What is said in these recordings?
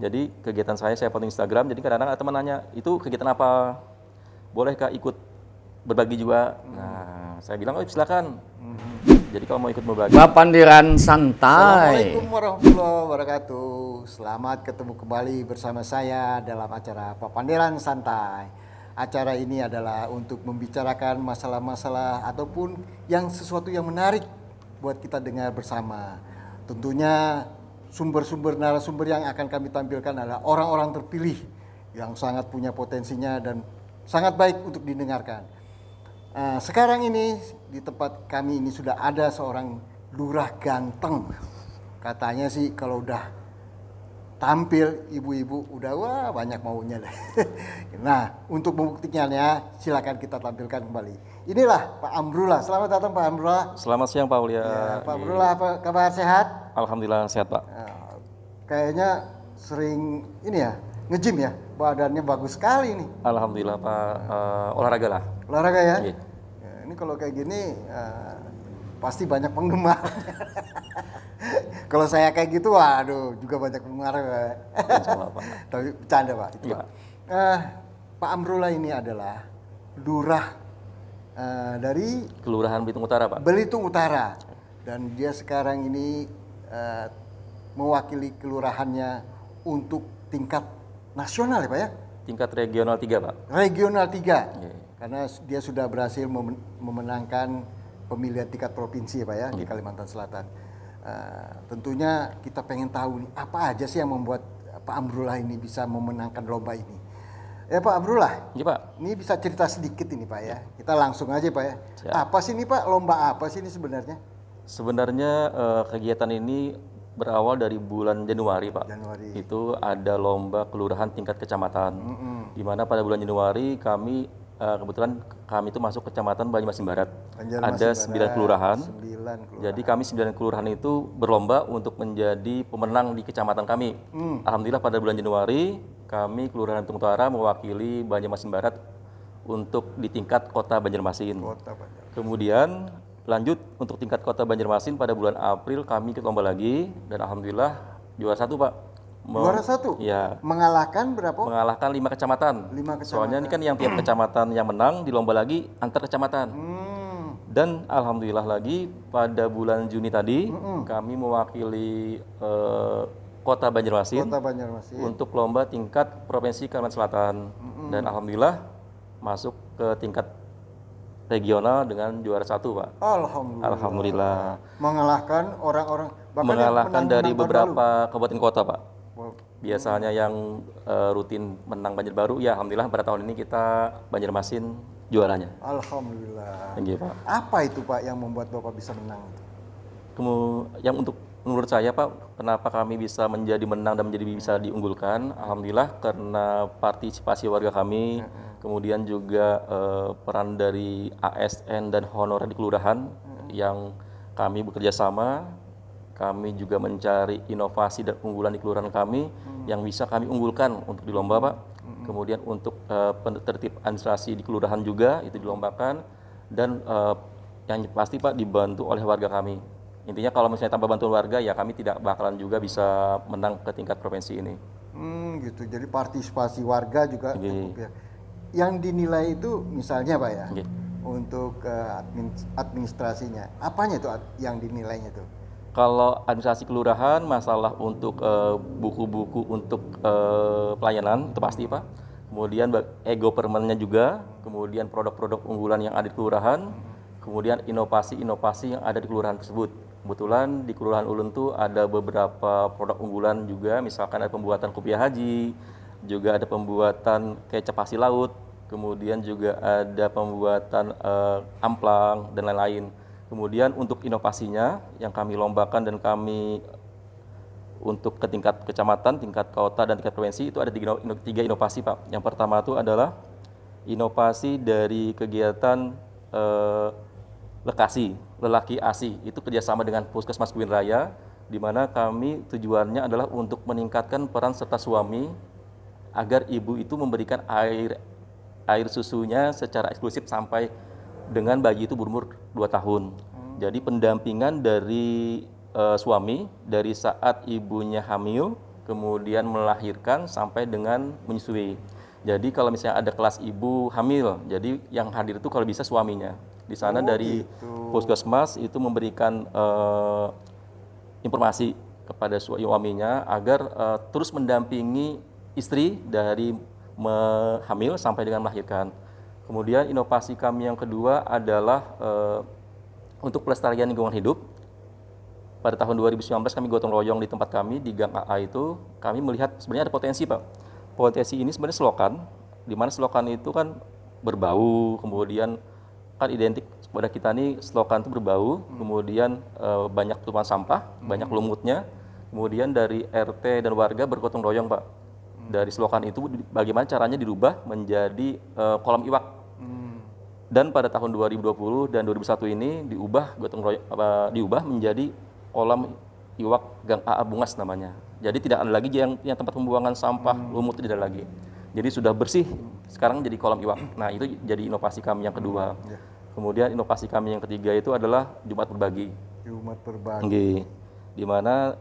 Jadi kegiatan saya posting Instagram, jadi kadang-kadang ada teman nanya, itu kegiatan apa? Bolehkah ikut berbagi juga? Nah, saya bilang, oh silakan. Jadi kalau mau ikut berbagi. Papandiran santai. Assalamualaikum warahmatullahi wabarakatuh. Selamat ketemu kembali bersama saya dalam acara Papandiran Santai. Acara ini adalah untuk membicarakan masalah-masalah ataupun yang sesuatu yang menarik buat kita dengar bersama. Tentunya sumber-sumber narasumber yang akan kami tampilkan adalah orang-orang terpilih yang sangat punya potensinya dan sangat baik untuk didengarkan. Sekarang ini di tempat kami ini sudah ada seorang lurah ganteng. Katanya sih kalau udah tampil ibu-ibu udah wah banyak maunya deh. Nah, untuk membuktikannya silakan kita tampilkan kembali. Inilah Pak Amrullah. Selamat datang Pak Amrullah. Selamat siang Pak Aulia. Ya, Pak Amrullah, apa kabar, sehat? Alhamdulillah sehat Pak. Kayaknya sering ini ya, nge-gym ya. Badannya bagus sekali nih. Alhamdulillah Pak, olahraga lah. Olahraga ya? Iya. Ya, ini kalau kayak gini pasti banyak penggemar. Kalau saya kayak gitu, waduh, juga banyak penggemar. Insyaallah Pak. Tapi bercanda Pak. Itu Iya, Pak. Pak Amrullah ini adalah lurah dari Kelurahan Belitung Utara Pak. Belitung Utara, dan dia sekarang ini mewakili kelurahannya untuk tingkat nasional ya Pak ya? Tingkat regional 3 Pak. Regional 3. Iya. Karena dia sudah berhasil memenangkan pemilihan tingkat provinsi ya Pak ya, di Kalimantan Selatan. Tentunya kita pengen tahu nih apa aja sih yang membuat Pak Amrullah ini bisa memenangkan lomba ini. Ya Pak Amrullah, Iya Pak. ini bisa cerita sedikit ini Pak ya. Kita langsung aja Pak ya. Siap. Apa sih ini Pak, lomba apa sih ini sebenarnya? Sebenarnya kegiatan ini berawal dari bulan Januari Pak. Januari. Itu ada lomba kelurahan tingkat kecamatan. Di mana pada bulan Januari kami kebetulan kami itu masuk kecamatan Banjarmasin Barat. Ada 9 kelurahan. 9 kelurahan. Jadi kami 9 kelurahan itu berlomba untuk menjadi pemenang di kecamatan kami. Alhamdulillah pada bulan Januari kami Kelurahan Belitung Utara mewakili Banjarmasin Barat untuk di tingkat Kota Banjarmasin. Kota Banjar. Kemudian lanjut untuk tingkat Kota Banjarmasin pada bulan April kami ikut lomba lagi dan alhamdulillah juara 1 Pak. Juara 1? Iya. Mengalahkan berapa? Mengalahkan 5 kecamatan. 5 kecamatan. Soalnya ini kan yang tiap kecamatan yang menang di lomba lagi antar kecamatan. Dan alhamdulillah lagi pada bulan Juni tadi kami mewakili Kota Banjarmasin Kota Banjarmasin. untuk lomba tingkat Provinsi Kalimantan Selatan. Dan alhamdulillah masuk ke tingkat regional dengan juara 1 Pak. Alhamdulillah. Alhamdulillah. Mengalahkan orang-orang bahkan yang Mengalahkan dari menang tahun beberapa kabupaten kota Pak. lalu. Biasanya yang rutin menang Banjarbaru, ya alhamdulillah pada tahun ini kita Banjarmasin juaranya. Alhamdulillah. Thank you, Pak. Apa itu Pak yang membuat Bapak bisa menang? Yang menurut saya Pak, kenapa kami bisa menjadi menang dan menjadi bisa diunggulkan? Alhamdulillah karena partisipasi warga kami, kemudian juga peran dari ASN dan honorer di kelurahan yang kami bekerja sama. Kami juga mencari inovasi dan unggulan di kelurahan kami yang bisa kami unggulkan untuk di lomba Pak. Kemudian untuk tertib administrasi di kelurahan juga itu dilombakan dan yang pasti Pak dibantu oleh warga kami. Intinya kalau misalnya tanpa bantuan warga ya kami tidak bakalan juga bisa menang ke tingkat provinsi ini. Gitu. Jadi partisipasi warga juga cukup ya. Yang dinilai itu misalnya Pak ya, untuk administrasinya. Apanya itu yang dinilainya itu? Kalau administrasi kelurahan, masalah untuk buku-buku untuk pelayanan itu pasti Pak. Kemudian e-government-nya juga, kemudian produk-produk unggulan yang ada di kelurahan, kemudian inovasi-inovasi yang ada di kelurahan tersebut. Kebetulan di Kelurahan Ulun tuh ada beberapa produk unggulan juga, misalkan ada pembuatan kopiah haji, juga ada pembuatan kecap hasil laut, kemudian juga ada pembuatan amplang dan lain-lain. Kemudian untuk inovasinya yang kami lombakan dan kami untuk ke tingkat kecamatan, tingkat kota, dan tingkat provinsi itu ada 3 inovasi Pak. Yang pertama itu adalah inovasi dari kegiatan lelaki ASI, itu kerjasama dengan Puskesmas Kuin Raya, di mana kami tujuannya adalah untuk meningkatkan peran serta suami agar ibu itu memberikan air susunya secara eksklusif sampai dengan bayi itu berumur 2 tahun. Jadi pendampingan dari suami dari saat ibunya hamil kemudian melahirkan sampai dengan menyusui. Jadi kalau misalnya ada kelas ibu hamil, jadi yang hadir itu kalau bisa suaminya. Di sana dari puskesmas itu memberikan informasi kepada suaminya agar terus mendampingi istri dari hamil sampai dengan melahirkan. Kemudian inovasi kami yang kedua adalah untuk pelestarian lingkungan hidup. Pada tahun 2019 kami gotong royong di tempat kami di Gang AA itu, kami melihat sebenarnya ada potensi Pak. Potensi ini sebenarnya selokan, di mana selokan itu kan berbau, kemudian kan identik pada kita nih selokan itu berbau, kemudian banyak tumpukan sampah, banyak lumutnya, kemudian dari RT dan warga bergotong royong Pak. Dari selokan itu bagaimana caranya dirubah menjadi kolam iwak. Dan pada tahun 2020 dan 2021 ini diubah menjadi kolam iwak Gang AA Bungas namanya. Jadi tidak ada lagi yang tempat pembuangan sampah lumut, tidak ada lagi. Jadi sudah bersih, sekarang jadi kolam iwak. Nah itu jadi inovasi kami yang kedua. Kemudian inovasi kami yang ketiga itu adalah Jumat Berbagi. Jumat Berbagi. Okay. Di mana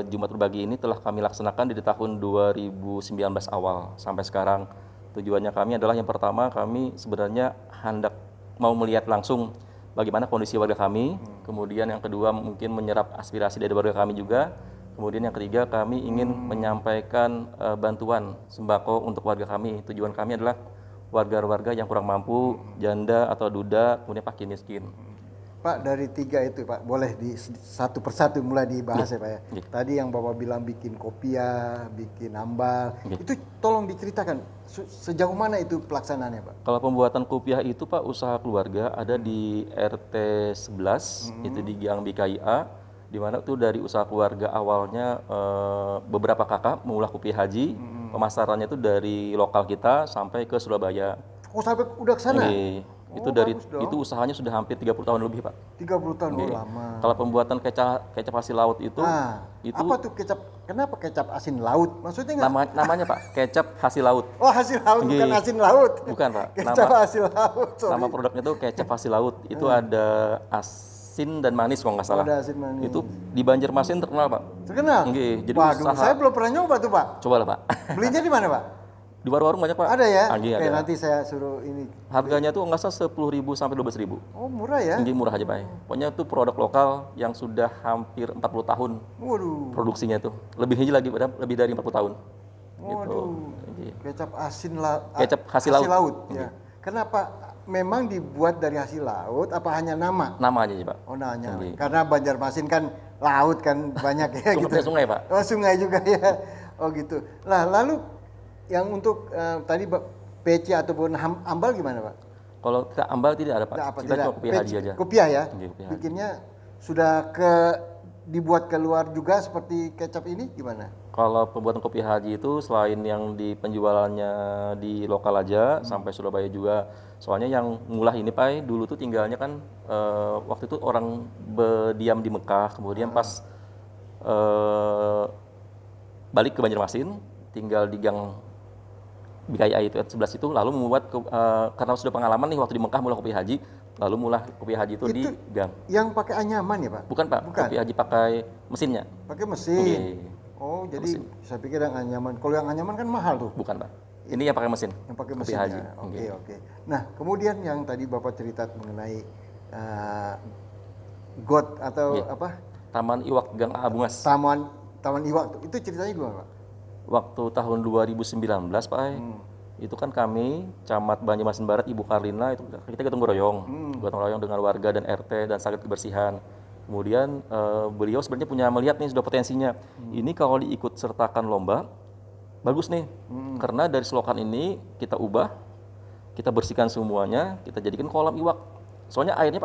Jumat Berbagi ini telah kami laksanakan dari tahun 2019 awal sampai sekarang. Tujuannya kami adalah yang pertama kami sebenarnya hendak mau melihat langsung bagaimana kondisi warga kami, kemudian yang kedua mungkin menyerap aspirasi dari warga kami juga, kemudian yang ketiga kami ingin menyampaikan bantuan sembako untuk warga kami. Tujuan kami adalah warga-warga yang kurang mampu, janda atau duda, kemudian fakir miskin. Pak, dari tiga itu Pak, boleh satu persatu mulai dibahas ya Pak ya. Tadi yang Bapak bilang bikin kopiah, bikin ambal, itu tolong diceritakan sejauh mana itu pelaksanaannya Pak? Kalau pembuatan kopiah itu Pak usaha keluarga ada di RT 11, itu di Gang BKIA, di mana itu dari usaha keluarga awalnya beberapa kakak mengolah kopiah haji, pemasarannya itu dari lokal kita sampai ke Surabaya. Oh sampai udah ke sana? Itu itu usahanya sudah hampir 30 tahun lebih Pak. 30 tahun lama. Kalau pembuatan kecap hasil laut itu apa tuh kecap? Kenapa kecap asin laut? Maksudnya namanya Pak, kecap hasil laut. Oh hasil laut, bukan asin laut. Bukan Pak. Kecap hasil laut. Nama produknya itu kecap hasil laut. Itu ada asin dan manis kalau nggak salah. Ada asin manis. Itu di Banjarmasin terkenal Pak. Terkenal? Jadi waduh, usaha. saya belum pernah nyoba tuh Pak. Cobalah Pak. Belinya di mana Pak? Di warung-warung banyak Pak. Ada ya? Oke, ada. Nanti saya suruh ini. Harganya tuh nggak salah 10.000 sampai 12.000. Oh murah ya? Murah aja Pak. Pokoknya itu produk lokal yang sudah hampir 40 tahun. Waduh. Produksinya tuh. Lebih dari 40 tahun. Waduh. Gitu. Kecap kecap hasil laut. Ya. Kenapa memang dibuat dari hasil laut? Apa hanya nama? Nama aja Pak. Oh namanya. Karena Banjarmasin kan laut kan banyak ya gitu. Sungai Pak. Oh sungai juga ya. Oh gitu. Nah lalu yang untuk tadi PC ataupun ambal gimana Pak? Kalau kita ambal tidak ada Pak. Kita cuma kopiah haji aja. Kopiah ya? Kopiah bikinnya sudah dibuat keluar juga seperti kecap ini gimana? Kalau pembuatan kopiah haji itu selain yang di penjualannya di lokal aja sampai Surabaya juga. Soalnya yang ngulah ini Pak, dulu tuh tinggalnya kan waktu itu orang berdiam di Mekah, kemudian pas balik ke Banjarmasin, tinggal di Gang BKIA itu 11 itu, lalu membuat karena sudah pengalaman nih waktu di Mekah mulai kopiah haji, lalu mulai kopiah haji itu di Gang. Yang pakai anyaman ya Pak? Bukan Pak, kopiah haji pakai mesinnya. Pakai mesin. Oh jadi saya pikir yang anyaman. Kalau yang anyaman kan mahal tuh. Bukan Pak. Ini yang pakai mesin. Yang pakai mesin. Oke. Nah kemudian yang tadi Bapak cerita mengenai got atau apa? Taman Iwak Gang AA Bungas. Taman Iwak itu ceritanya gimana Pak? Waktu tahun 2019 Pak, itu kan kami Camat Banjarmasin Barat Ibu Karlina itu kita gotong royong dengan warga dan RT dan sakit kebersihan. Kemudian beliau sebenarnya punya melihat nih sudah potensinya. Ini kalau diikut sertakan lomba bagus nih, karena dari selokan ini kita ubah, kita bersihkan semuanya, kita jadikan kolam iwak. Soalnya airnya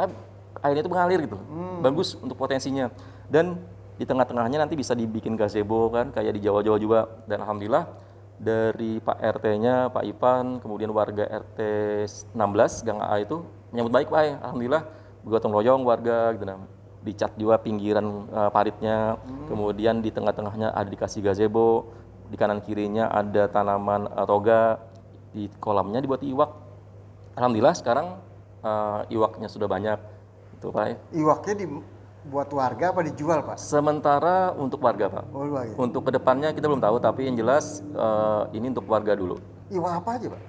itu mengalir gitu, bagus untuk potensinya. Dan di tengah-tengahnya nanti bisa dibikin gazebo kan, kayak di Jawa-Jawa juga. Dan alhamdulillah dari Pak RT-nya, Pak Ipan, kemudian warga RT 16 Gang AA itu menyambut baik Pak. Alhamdulillah bergotong royong warga gitu. Dicat juga pinggiran paritnya, kemudian di tengah-tengahnya ada dikasih gazebo, di kanan kirinya ada tanaman toga, di kolamnya dibuat iwak. Alhamdulillah sekarang iwaknya sudah banyak. Itu Pak. Iwaknya buat warga apa dijual, Pak? Sementara untuk warga, Pak. Oh, warga. Untuk kedepannya kita belum tahu, tapi yang jelas ini untuk warga dulu. Iwak apa aja, Pak?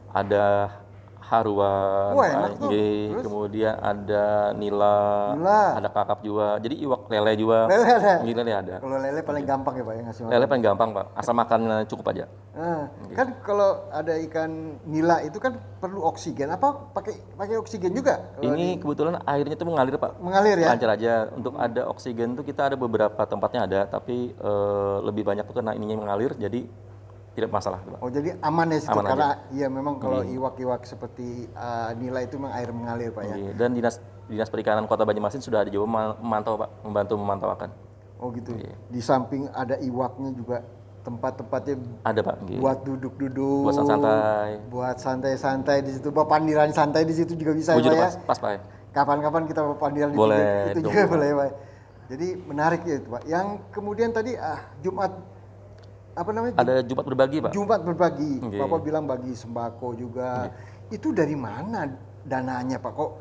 Ada haruan, Wah, enak tuh. nggih. Kemudian ada nila, Nila. ada kakap juga. Jadi iwak lele juga. Lele ada. Nggih, lele ada. Kalau lele paling gampang ya, Pak, ya ngasih makan. Lele paling gampang, Pak. Asal makannya cukup aja. Kan kalau ada ikan nila itu kan perlu oksigen. Apa pakai oksigen juga? Kalau Ini kebetulan airnya itu mengalir, Pak. mengalir ya? Lancar aja. Untuk ada oksigen tuh kita ada beberapa tempatnya ada, tapi lebih banyak tuh karena ininya mengalir, jadi tidak masalah, Pak. Oh, jadi aman ya situ Aman aja. karena ya memang kalau iwak-iwak seperti nila itu memang air mengalir, Pak ya. Iya, dan dinas perikanan Kota Banjarmasin sudah ada juga memantau, Pak, membantu memantaukan. Oh gitu. Iya. Di samping ada iwaknya juga tempat-tempatnya Ada, Pak. Iya. buat duduk-duduk, Buat santai. buat santai-santai di situ. Papandiran santai di situ juga bisa ya, Wujud Pak ya. pas, Pak. Ya. Kapan-kapan kita papandiran Boleh, itu dong, juga Pak. boleh, Pak. Jadi menarik ya itu, Pak. Yang kemudian tadi Jumat apa namanya? Ada Jumat berbagi, Pak. Jumat berbagi. Oke. Bapak bilang bagi sembako juga. Itu dari mana dananya, Pak? Kok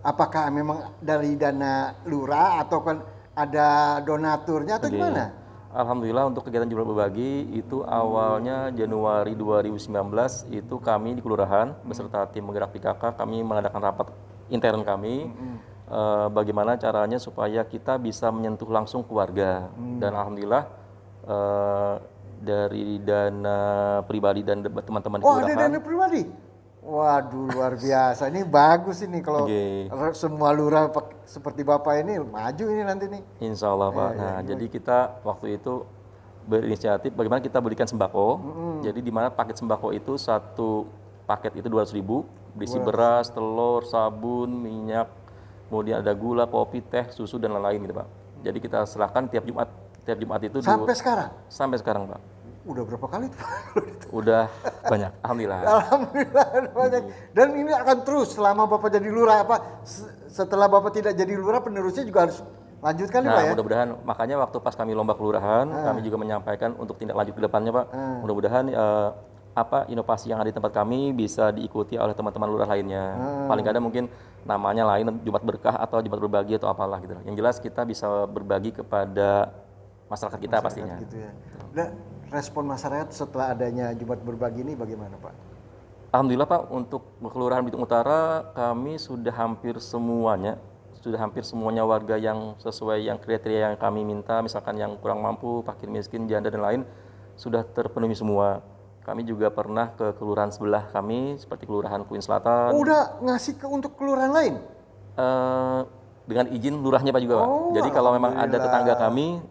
apakah memang dari dana lurah atau kan ada donaturnya atau Oke. gimana? Alhamdulillah untuk kegiatan Jumat berbagi itu awalnya Januari 2019 itu kami di kelurahan beserta tim penggerak PKK kami mengadakan rapat intern kami bagaimana caranya supaya kita bisa menyentuh langsung keluarga dan alhamdulillah dari dana pribadi dan teman-teman di Oh, ada kelurahan. dana pribadi? Waduh, luar biasa. Ini bagus ini kalau Oke. semua lurah seperti Bapak ini maju ini nanti nih. Insya Allah, Pak. Nah, jadi kita waktu itu berinisiatif bagaimana kita berikan sembako. Jadi di mana paket sembako itu satu paket itu 200.000, berisi beras, telur, sabun, minyak, kemudian ada gula, kopi, teh, susu dan lain-lain gitu, Pak. Jadi kita serahkan tiap Jumat itu Sampai sekarang sampai sekarang, Pak. udah berapa kali tuh, Pak? Udah banyak, alhamdulillah. Alhamdulillah udah banyak. Dan ini akan terus selama Bapak jadi lurah apa setelah Bapak tidak jadi lurah penerusnya juga harus lanjutkan nih, Pak Nah, ya. mudah-mudahan makanya waktu pas kami lomba kelurahan, kami juga menyampaikan untuk tindak lanjut ke depannya, Pak. Mudah-mudahan inovasi yang ada di tempat kami bisa diikuti oleh teman-teman lurah lainnya. Paling kadang mungkin namanya lain Jumat Berkah atau Jumat Berbagi atau apalah gitu. Yang jelas kita bisa berbagi kepada masyarakat kita pastinya. Gitu ya. Dan respon masyarakat setelah adanya Jumat berbagi ini bagaimana, Pak? Alhamdulillah, Pak, untuk Kelurahan Bitung Utara kami sudah hampir semuanya warga yang sesuai yang kriteria yang kami minta, misalkan yang kurang mampu, fakir miskin, janda dan lain sudah terpenuhi semua. Kami juga pernah ke kelurahan sebelah kami seperti Kelurahan Kuin Selatan. Oh, udah ngasih untuk kelurahan lain? Dengan izin lurahnya, Pak, juga, Pak. Jadi kalau memang ada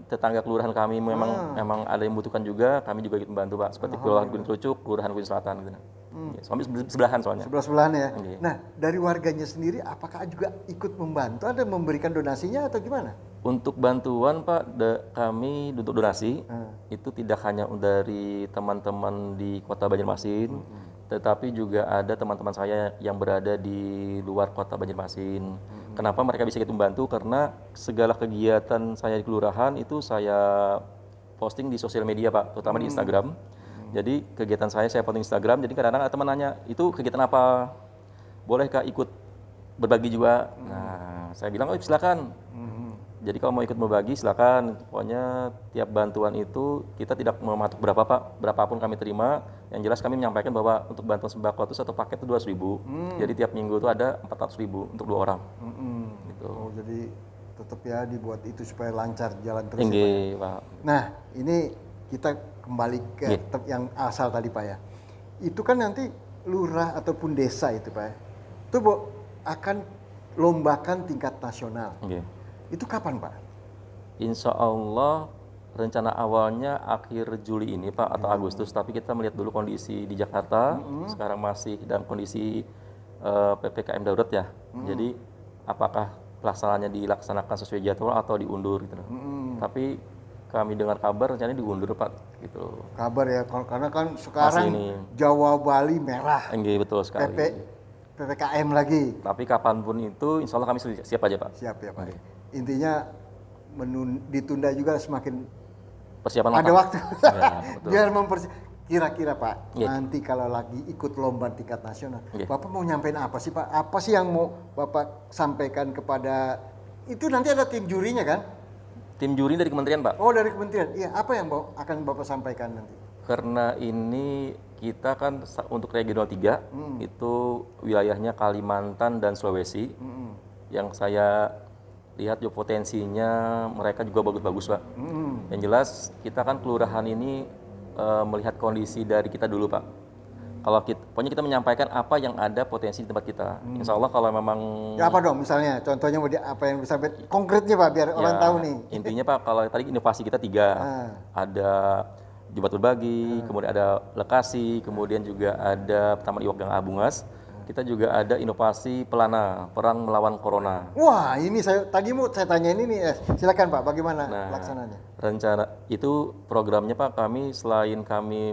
tetangga kelurahan kami memang ada yang membutuhkan juga, kami juga ikut membantu, Pak. Seperti Kelurahan Kuin Kerucuk, Kelurahan Kuin Selatan gitu. Ya, suami sebelahan soalnya. Sebelah-sebelahan ya. Oke. Nah, dari warganya sendiri apakah juga ikut membantu atau memberikan donasinya atau gimana? Untuk bantuan, Pak, kami untuk donasi itu tidak hanya dari teman-teman di Kota Banjarmasin, tetapi juga ada teman-teman saya yang berada di luar Kota Banjarmasin. Kenapa mereka bisa ikut membantu? Karena segala kegiatan saya di kelurahan itu saya posting di sosial media, Pak, terutama di Instagram. Jadi kegiatan saya posting Instagram. Jadi kadang-kadang ada teman nanya, itu kegiatan apa? Bolehkah ikut berbagi juga? Nah, saya bilang, oh silakan. Jadi kalau mau ikut berbagi silakan. Pokoknya tiap bantuan itu kita tidak mematok berapa, Pak, berapapun kami terima. Yang jelas kami menyampaikan bahwa untuk bantuan sembako itu satu paket itu 200.000. Jadi tiap minggu itu ada 400.000 untuk 2 orang. Gitu. Oh, jadi tetap ya dibuat itu supaya lancar jalan terus. Ya, Pak. Tinggi, Pak. Nah, ini kita kembali ke yang asal tadi, Pak ya. Itu kan nanti lurah ataupun desa itu, Pak ya. Itu akan lombakan tingkat nasional. Oke. Itu kapan, Pak? Insya Allah rencana awalnya akhir Juli ini, Pak, atau Agustus. Tapi kita melihat dulu kondisi di Jakarta. Sekarang masih dalam kondisi PPKM darurat ya. Jadi apakah pelaksanaannya dilaksanakan sesuai jadwal atau diundur gitu. Tapi kami dengar kabar rencananya diundur, Pak, gitu. Kabar ya, karena kan sekarang ini. Jawa Bali merah. Enggak, betul sekali. PPKM lagi. Tapi kapanpun itu insya Allah kami siap aja, Pak. Siap ya, Pak. Intinya ditunda juga semakin Persiapan ada matang. waktu. Ya, betul. Biar kira-kira, Pak, Iya. nanti kalau lagi ikut lomba tingkat nasional, Iya. Bapak mau nyampein apa sih, Pak? Apa sih yang mau Bapak sampaikan kepada Itu nanti ada tim jurinya kan? Tim juri dari kementerian, Pak. Oh, dari kementerian. Iya, apa yang akan Bapak sampaikan nanti? Karena ini kita kan untuk regional 3 itu wilayahnya Kalimantan dan Sulawesi. Yang saya lihat juga potensinya mereka juga bagus-bagus, Pak. Yang jelas kita kan kelurahan ini melihat kondisi dari kita dulu, Pak. Kalau pokoknya kita menyampaikan apa yang ada potensi di tempat kita. Insya Allah kalau memang Ya apa dong misalnya? Contohnya apa yang bisa konkretnya Pak biar orang tahu nih. Intinya Pak, kalau tadi inovasi kita 3, ada Jumat Berbagi, kemudian ada Lekasi, kemudian juga ada Taman Iwak Gang Abungas. Kita juga ada inovasi Pelana, Perang Melawan Corona. Wah, ini tadi mau saya tanya ini nih. Silakan Pak, bagaimana pelaksananya? Rencana itu programnya Pak, kami selain kami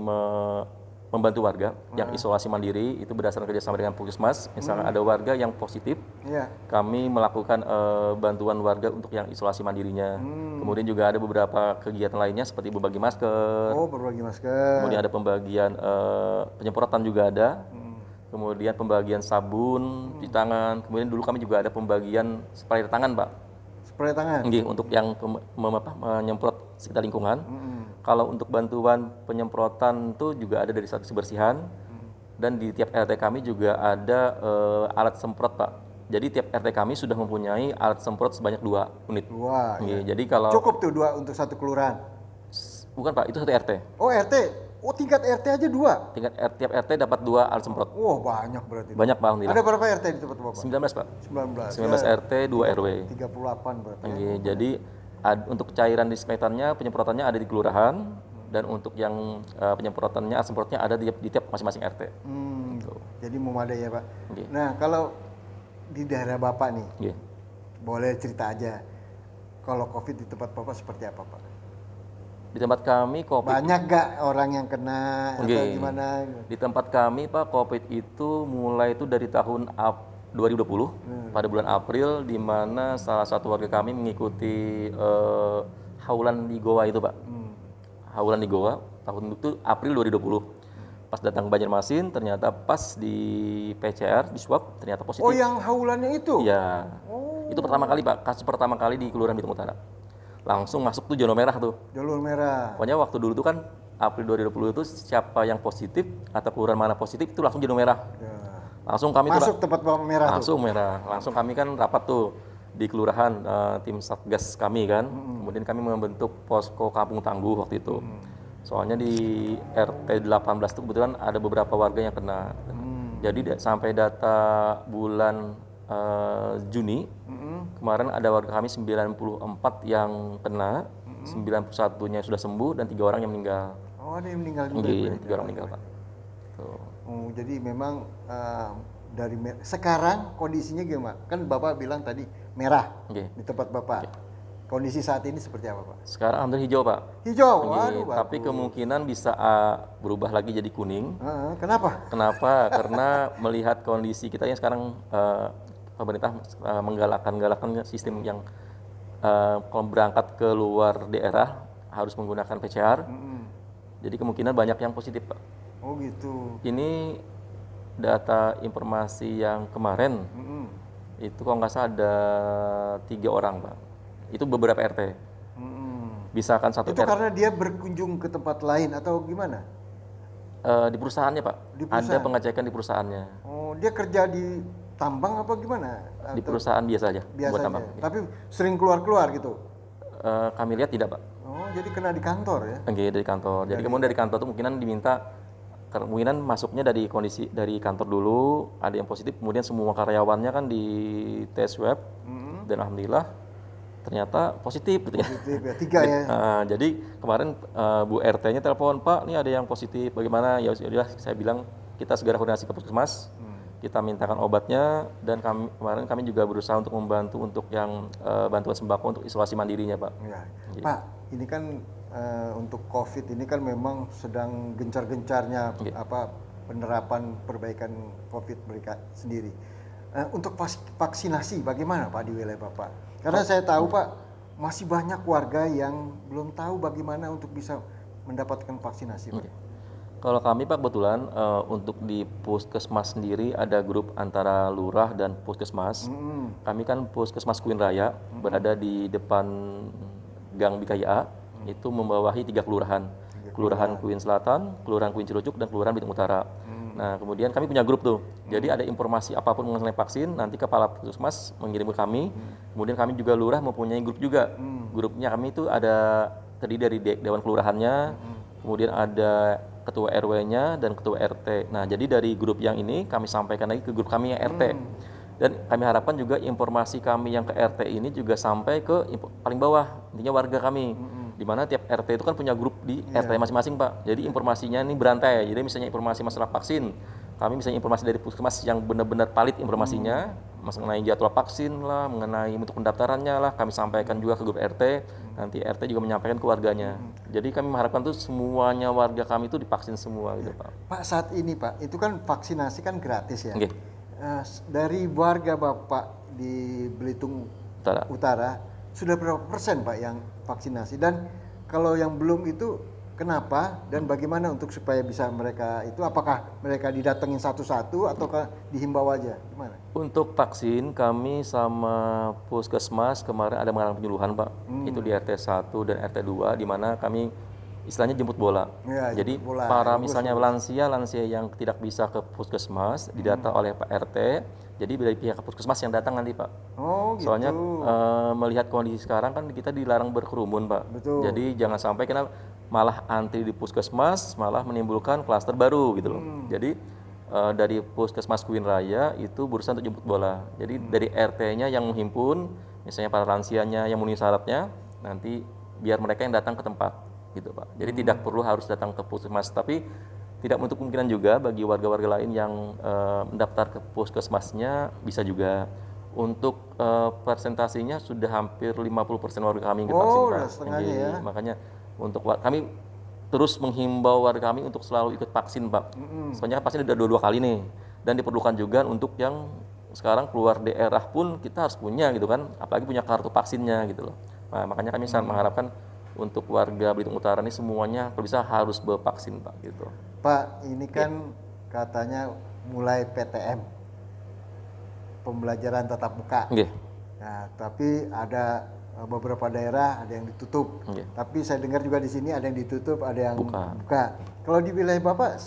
membantu warga yang isolasi mandiri itu berdasarkan kerjasama dengan Puskesmas. Misalnya ada warga yang positif, kami melakukan bantuan warga untuk yang isolasi mandirinya. Kemudian juga ada beberapa kegiatan lainnya seperti berbagi masker. Oh, berbagi masker. Kemudian ada pembagian penyemprotan juga ada. Kemudian pembagian sabun di tangan. Kemudian dulu kami juga ada pembagian spray tangan, Pak. Spray tangan. Untuk yang menyemprot sekitar lingkungan. Kalau untuk bantuan penyemprotan itu juga ada dari Satgas Kebersihan, dan di tiap RT kami juga ada alat semprot, Pak. Jadi tiap RT kami sudah mempunyai alat semprot sebanyak 2 unit. Jadi kalau cukup tuh 2 untuk satu kelurahan? Bukan Pak, itu satu RT. Oh RT, tingkat RT aja 2? Tiap RT dapat 2 alat semprot. Wah banyak berarti. Banyak Pak, alhamdulillah. Ada berapa RT di tempat Bapak? 19 Pak. 19 RT, 2 RW. 38 berarti. Jadi untuk cairan disinfektannya, penyemprotannya ada di kelurahan, dan untuk yang penyemprotannya, semprotnya ada di tiap masing-masing RT. Jadi memadai ya Pak. Nah kalau di daerah Bapak nih, boleh cerita aja, kalau COVID di tempat Bapak seperti apa Pak? Di tempat kami COVID banyak gak orang yang kena atau gimana? Di tempat kami Pak, COVID itu mulai itu dari tahun 2020 pada bulan April, di mana salah satu warga kami mengikuti haulan di Goa itu Pak. Haulan di Goa tahun itu April 2020. Pas datang ke Banjarmasin, ternyata pas di PCR, di swab, ternyata positif. Oh, yang haulannya itu? Iya. Itu pertama kali Pak, kasus pertama kali di Kelurahan Bitung Utara. Langsung masuk tuh zona merah tuh. Jalur merah. Pokoknya waktu dulu tuh kan April 2020 itu siapa yang positif atau kelurahan mana positif itu langsung zona merah. Langsung kami masuk tempat merah langsung tuh. Merah. Langsung kami kan rapat tuh di kelurahan, tim Satgas kami kan. Kemudian kami membentuk posko Kampung Tangguh waktu itu. Soalnya di RT 18 itu kebetulan ada beberapa warga yang kena. Jadi sampai data bulan Juni, kemarin ada warga kami 94 yang kena, 91-nya sudah sembuh, dan 3 orang yang meninggal. Oh, ada yang meninggal juga? Iya, 3 orang meninggal Pak. Oh, jadi memang sekarang kondisinya gimana? Kan Bapak bilang tadi merah di tempat Bapak. Kondisi saat ini seperti apa Pak? Sekarang alhamdulillah hijau Pak. Hijau? Waduh, tapi kemungkinan bisa berubah lagi jadi kuning. Kenapa? Kenapa? Karena melihat kondisi kita yang sekarang pemerintah menggalakkan sistem yang kalau berangkat ke luar daerah harus menggunakan PCR. Jadi kemungkinan banyak yang positif Pak. Oh gitu. Ini data informasi yang kemarin, itu kalau nggak salah ada 3 orang Pak. Itu beberapa RT. Bisa kan satu itu RT. Karena dia berkunjung ke tempat lain atau gimana? Di perusahaannya Pak. Ada pengecekan di perusahaannya. Oh, dia kerja di tambang apa gimana? Di perusahaan biasa aja. Biasa buat aja. tambang. Tapi sering keluar-keluar gitu? Kami lihat tidak Pak. Oh, jadi kena di kantor ya? Dari kantor. Jadi kemudian dari kantor itu kemungkinan masuknya dari kantor dulu, ada yang positif, kemudian semua karyawannya kan di tes swab, dan alhamdulillah ternyata positif gitu ya. Positif ya, 3 ya. Jadi kemarin Bu RT-nya telepon, Pak, ini ada yang positif, bagaimana? Ya sudah, saya bilang kita segera koordinasi ke Puskesmas, kita mintakan obatnya, dan kemarin kami juga berusaha untuk membantu untuk yang bantuan sembako untuk isolasi mandirinya, Pak. Ya. Pak, ini kan untuk COVID ini kan memang sedang gencar-gencarnya penerapan perbaikan COVID mereka sendiri. Untuk vaksinasi bagaimana Pak di wilayah Bapak? Karena saya tahu Pak, masih banyak warga yang belum tahu bagaimana untuk bisa mendapatkan vaksinasi Pak. Kalau kami Pak kebetulan untuk di Puskesmas sendiri ada grup antara lurah dan puskesmas. Kami kan Puskesmas Kuin Raya berada di depan Gang BKIA, itu membawahi 3 kelurahan. Kelurahan Kuin Selatan, Kelurahan Kuin Cilucuk, dan Kelurahan Belitung Utara. Nah, kemudian kami punya grup tuh. Jadi ada informasi apapun mengenai vaksin, nanti kepala puskesmas mengirim ke kami. Kemudian kami juga lurah mempunyai grup juga. Grupnya kami itu ada terdiri dari dewan kelurahannya, kemudian ada ketua RW-nya dan ketua RT. Nah, jadi dari grup yang ini kami sampaikan lagi ke grup kami yang RT. Dan kami harapkan juga informasi kami yang ke RT ini juga sampai ke paling bawah, intinya warga kami. Di mana tiap RT itu kan punya grup di RT masing-masing, Pak. Jadi informasinya ini berantai. Jadi misalnya informasi masalah vaksin, kami misalnya informasi dari puskesmas yang benar-benar valid informasinya, mengenai jadwal vaksin lah, mengenai untuk pendaftarannya lah, kami sampaikan juga ke grup RT. Nanti RT juga menyampaikan ke warganya. Jadi kami mengharapkan tuh semuanya warga kami itu divaksin semua gitu, Pak. Pak, saat ini Pak, itu kan vaksinasi kan gratis ya. Oke. Dari warga Bapak di Belitung Utara, sudah berapa persen Pak yang vaksinasi? Dan kalau yang belum itu kenapa dan bagaimana untuk supaya bisa mereka itu, apakah mereka didatengin satu-satu ataukah dihimbau aja? Gimana? Untuk vaksin kami sama Puskesmas kemarin ada mengadakan penyuluhan, Pak. Itu di RT 1 dan RT 2 di mana kami istilahnya jemput bola. Ya, jadi jemput bola. para misalnya lansia yang tidak bisa ke Puskesmas didata oleh Pak RT. Jadi dari pihak Puskesmas yang datang nanti, Pak. Oh, gitu. Soalnya melihat kondisi sekarang kan kita dilarang berkerumun, Pak. Betul. Jadi jangan sampai kita malah antri di Puskesmas malah menimbulkan klaster baru gitu loh. Jadi dari Puskesmas Kuin Raya itu berusaha untuk jemput bola. Jadi dari RT-nya yang menghimpun, misalnya para lansianya yang memenuhi syaratnya, nanti biar mereka yang datang ke tempat gitu, Pak. Jadi tidak perlu harus datang ke Puskesmas, tapi tidak menutup kemungkinan juga bagi warga-warga lain yang mendaftar ke Puskesmasnya bisa juga. Untuk persentasinya sudah hampir 50% warga kami yang divaksin, Pak. Udah setengahnya ya. Makanya untuk kami terus menghimbau warga kami untuk selalu ikut vaksin, Pak. Soalnya vaksin udah 2 kali nih, dan diperlukan juga untuk yang sekarang keluar daerah pun kita harus punya gitu kan, apalagi punya kartu vaksinnya gitu loh. Nah, makanya kami sangat mengharapkan untuk warga Belitung Utara ini semuanya kalau bisa harus bervaksin, Pak, gitu. Pak, ini kan katanya mulai PTM, pembelajaran tatap muka. Nah, tapi ada beberapa daerah ada yang ditutup. Tapi saya dengar juga di sini ada yang ditutup, ada yang buka. Kalau di wilayah Bapak,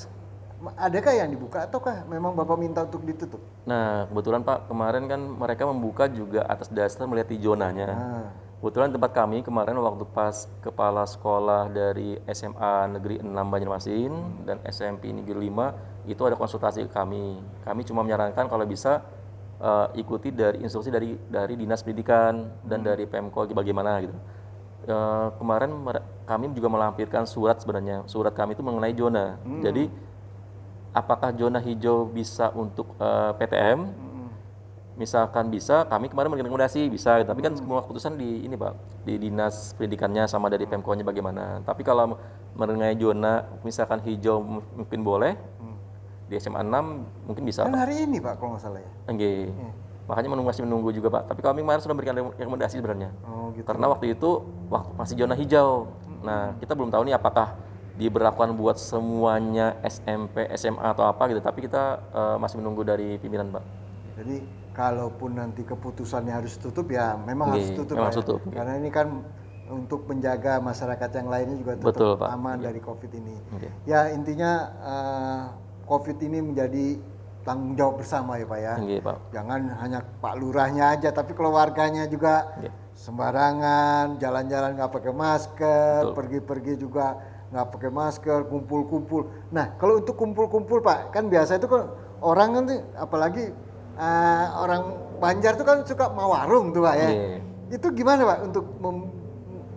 adakah yang dibuka ataukah memang Bapak minta untuk ditutup? Nah, kebetulan Pak, kemarin kan mereka membuka juga atas dasar melihat di zonanya. Kebetulan tempat kami kemarin waktu pas kepala sekolah dari SMA Negeri 6 Banjarmasin dan SMP Negeri 5 itu ada konsultasi ke kami. Kami cuma menyarankan kalau bisa ikuti dari instruksi dari Dinas Pendidikan dan dari Pemko bagaimana gitu. Kemarin kami juga melampirkan surat sebenarnya. Surat kami itu mengenai zona. Jadi apakah zona hijau bisa untuk PTM? Misalkan bisa, kami kemarin merekomendasi bisa, tapi kan semua keputusan di ini, Pak, di Dinas Pendidikannya sama dari Pemko-nya bagaimana. Tapi kalau mengenai zona misalkan hijau mungkin boleh, di SMA 6 mungkin bisa. Kan Pak. hari ini Pak kalau nggak salah ya. Enggak. Makanya masih menunggu juga, Pak. Tapi kami kemarin sudah memberikan rekomendasi sebenarnya. Gitu. Karena waktu itu masih zona hijau. Nah, kita belum tahu nih apakah diberlakukan buat semuanya SMP, SMA atau apa gitu. Tapi kita masih menunggu dari pimpinan, Pak. Jadi kalaupun nanti keputusannya harus tutup ya memang harus tutup, memang Pak, tutup. Karena ini kan untuk menjaga masyarakat yang lainnya juga tetap Betul, Pak. aman dari COVID ini. Ya intinya COVID ini menjadi tanggung jawab bersama ya Pak ya. Pak. Jangan hanya Pak Lurahnya aja, tapi keluarganya juga sembarangan, jalan-jalan nggak pakai masker, pergi-pergi juga nggak pakai masker, kumpul-kumpul. Nah kalau untuk kumpul-kumpul Pak, kan biasa itu kan orang kan apalagi orang Banjar tuh kan suka mau warung tuh Pak ya. Itu gimana Pak untuk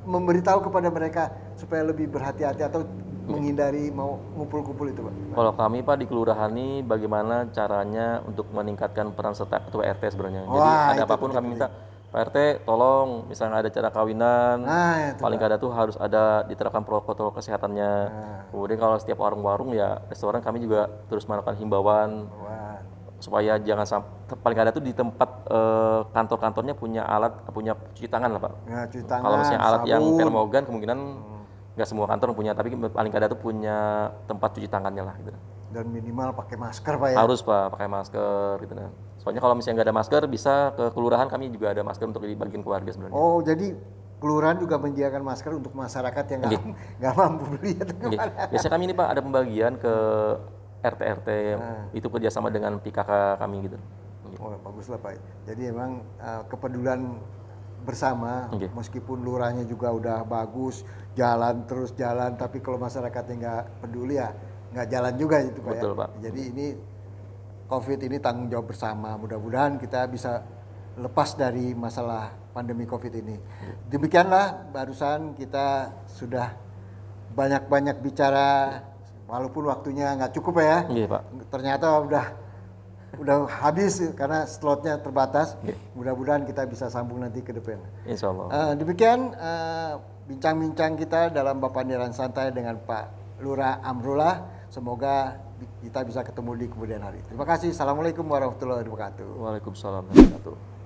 memberitahu kepada mereka supaya lebih berhati-hati atau menghindari mau ngumpul-kumpul itu Pak? Kalau kami Pak di kelurahan ini bagaimana caranya untuk meningkatkan peran serta ketua RT sebenarnya. Jadi ada apapun kami minta Pak RT tolong misalnya ada acara kawinan, paling kada tuh harus ada diterapkan protokol kesehatannya. Kemudian kalau setiap warung-warung ya restoran kami juga terus melakukan himbauan. Supaya jangan sampai paling ada tuh di tempat kantor-kantornya punya alat, punya cuci tangan lah Pak. Ya, cuci tangan, kalau misalnya alat sabun. yang termogan kemungkinan nggak semua kantor punya, tapi paling kada tuh punya tempat cuci tangannya lah gitu. Dan minimal pakai masker Pak ya. Harus Pak pakai masker gitu kan. Soalnya kalau misalnya nggak ada masker, bisa ke kelurahan, kami juga ada masker untuk dibagiin keluarga sebenarnya. Oh, jadi kelurahan juga menyediakan masker untuk masyarakat yang nggak mampu beli atau Oke. gimana? Biasanya kami ini Pak ada pembagian ke RT-RT itu kerjasama dengan PKK kami gitu. Oh, bagus lah Pak. Jadi emang kepedulian bersama, Oke. meskipun lurahnya juga udah bagus, jalan terus jalan, tapi kalau masyarakatnya nggak peduli ya nggak jalan juga itu Pak. Betul, Ya. Pak. Jadi ini COVID ini tanggung jawab bersama. Mudah-mudahan kita bisa lepas dari masalah pandemi COVID ini. Demikianlah barusan kita sudah banyak-banyak bicara, walaupun waktunya nggak cukup ya. Iya Pak. Ternyata udah habis karena slotnya terbatas. Mudah-mudahan kita bisa sambung nanti ke depan. Insya Allah. Demikian bincang-bincang kita dalam Papanderan Santai dengan Pak Lurah Amrullah. Semoga kita bisa ketemu di kemudian hari. Terima kasih. Assalamualaikum warahmatullahi wabarakatuh. Waalaikumsalam warahmatullahi wabarakatuh.